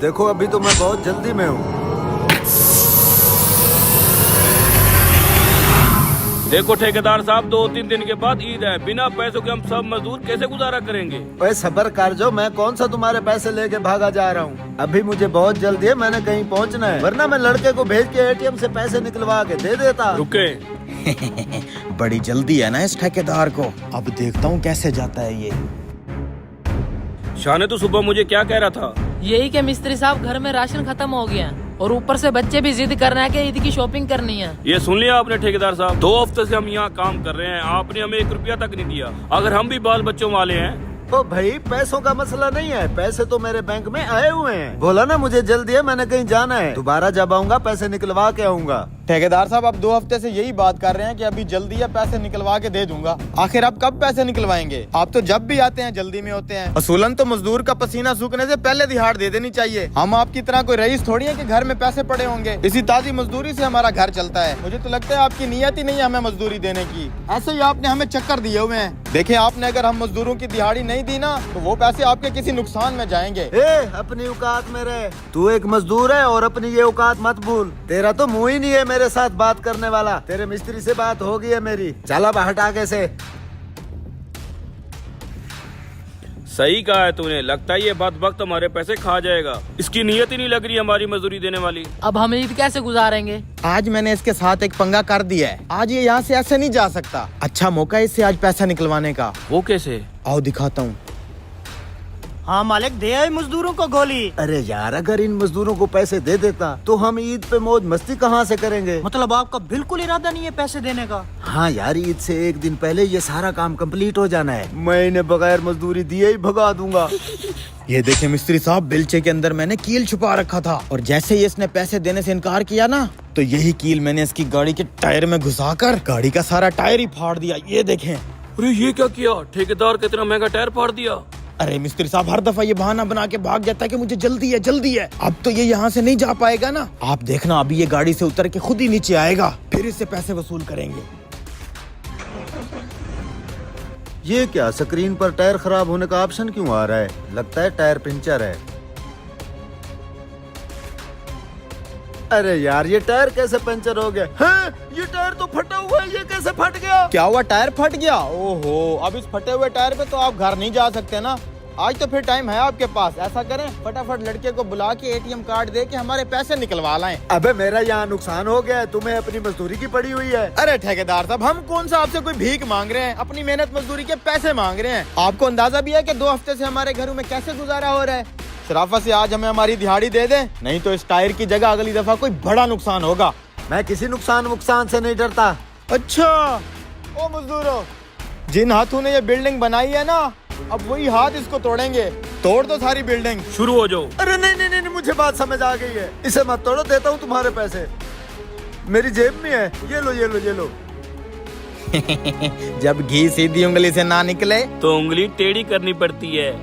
देखो अभी तो मैं बहुत जल्दी में हूँ। देखो ठेकेदार साहब, 2-3 दिन के बाद ईद है। बिना पैसों के हम सब मजदूर कैसे गुजारा करेंगे? ओए सबर कर जो, मैं कौन सा तुम्हारे पैसे लेके भागा जा रहा हूँ। अभी मुझे बहुत जल्दी है, मैंने कहीं पहुँचना है, वरना मैं लड़के को भेज के एटीएम से पैसे निकलवा के दे देता। रुके। बड़ी जल्दी है ना इस ठेकेदार को। अब देखता हूँ कैसे जाता है ये। शाने तो सुबह मुझे क्या कह रहा था? यही कि मिस्त्री साहब घर में राशन खत्म हो गया और ऊपर से बच्चे भी जिद कर रहे हैं कि ईद की शॉपिंग करनी है। ये सुन लिया आपने ठेकेदार साहब? 2 हफ्ते से हम यहाँ काम कर रहे हैं, आपने हमें 1 रुपया तक नहीं दिया। अगर हम भी बाल बच्चों वाले हैं। ओ भाई पैसों का मसला नहीं है, पैसे तो मेरे बैंक में आए हुए हैं। बोला ना मुझे जल्दी है, मैंने कहीं जाना है, दोबारा जब आऊंगा पैसे निकलवा के आऊंगा। ठेकेदार साहब, अब 2 हफ्ते से यही बात कर रहे हैं कि अभी जल्दी है, पैसे निकलवा के दे दूंगा। आखिर आप कब पैसे निकलवाएंगे? आप तो जब भी आते हैं जल्दी में होते हैं। असूलन तो मजदूर का पसीना सूखने से पहले दिहाड़ दे देनी चाहिए। हम आपकी तरह कोई रईस थोड़ी है कि घर में पैसे पड़े होंगे। इसी ताजी मजदूरी से हमारा घर चलता है। मुझे तो लगता है आपकी नियत ही नहीं है हमें मजदूरी देने की। ऐसे ही आपने हमें चक्कर दिए हुए हैं। देखिए, आपने अगर हम मजदूरों की दिहाड़ी नहीं दी ना तो वो पैसे आपके किसी नुकसान में जाएंगे। अपनी औकात में रहे, तू एक मजदूर है और अपनी ये औकात मत भूल। तेरा तो मुंह ही नहीं है मेरे साथ बात करने वाला। तेरे मिस्त्री से बात हो गई है मेरी, चला बाहर आगे से। सही कहा है तूने, लगता है ये बात वक्त हमारे पैसे खा जाएगा। इसकी नीयत ही नहीं लग रही हमारी मजदूरी देने वाली। अब हम ईद कैसे गुजारेंगे? आज मैंने इसके साथ एक पंगा कर दिया है। आज ये यहाँ से ऐसे नहीं जा सकता। अच्छा मौका है इससे आज पैसा निकलवाने का। वो कैसे? आओ दिखाता हूँ। हाँ मालिक, दे आए मजदूरों को गोली। अरे यार, अगर इन मजदूरों को पैसे दे देता तो हम ईद पे मौज मस्ती कहाँ से करेंगे? मतलब आपका बिल्कुल इरादा नहीं है पैसे देने का? हाँ यार, ईद से 1 दिन पहले ये सारा काम कंप्लीट हो जाना है। मैं इन्हें बगैर मजदूरी दिए ही भगा दूंगा। ये देखे मिस्त्री साहब, बिलचे के अंदर मैंने कील छुपा रखा था और जैसे ही इसने पैसे देने से इनकार किया ना तो यही कील मैंने इसकी गाड़ी के टायर में घुसाकर गाड़ी का सारा टायर ही फाड़ दिया। ये देखें। अरे ये क्या किया? ठेकेदार कितना महंगा टायर फाड़ दिया। अरे मिस्त्री साहब, हर दफा ये बहाना बना के भाग जाता है कि मुझे जल्दी है जल्दी है। अब तो ये यहाँ से नहीं जा पाएगा ना। आप देखना, अभी ये गाड़ी से उतर के खुद ही नीचे आएगा, फिर इससे पैसे वसूल करेंगे। ये क्या, स्क्रीन पर टायर खराब होने का ऑप्शन क्यों आ रहा है? लगता है टायर पंचर है। अरे यार, ये टायर कैसे पंचर हो गया? हाँ, ये टायर तो फटा हुआ है, ये कैसे फट गया? क्या हुआ, टायर फट गया? ओहो, अब इस फटे हुए टायर पे तो आप घर नहीं जा सकते ना। आज तो फिर टाइम है आपके पास। ऐसा करें, फटाफट लड़के को बुला के एटीएम कार्ड दे के हमारे पैसे निकलवा लाएं। अबे मेरा यहाँ नुकसान हो गया है, तुम्हें अपनी मजदूरी की पड़ी हुई है। अरे ठेकेदार साहब, हम कौन सा आपसे कोई भीख मांग रहे हैं? अपनी मेहनत मजदूरी के पैसे मांग रहे हैं। आपको अंदाजा भी है कि 2 हफ्ते से हमारे घरों में कैसे गुजारा हो रहा है। शराफत से आज हमें हमारी दिहाड़ी दे दें, नहीं तो इस टायर की जगह अगली दफा कोई बड़ा नुकसान होगा। मैं किसी नुकसान से नहीं डरता। अच्छा, ओ मजदूरों, जिन हाथों ने ये बिल्डिंग बनाई है ना, अब वही हाथ इसको तोड़ेंगे। तोड़ दो सारी बिल्डिंग। शुरू हो जाओ। अरे नहीं नहीं नहीं, मुझे बात समझ आ गई है। इसे मत तोड़ो, देता हूँ तुम्हारे पैसे, मेरी जेब में है। ये लो ये लो ये लो। जब घी सीधी उंगली से ना निकले तो उंगली टेढ़ी करनी पड़ती है।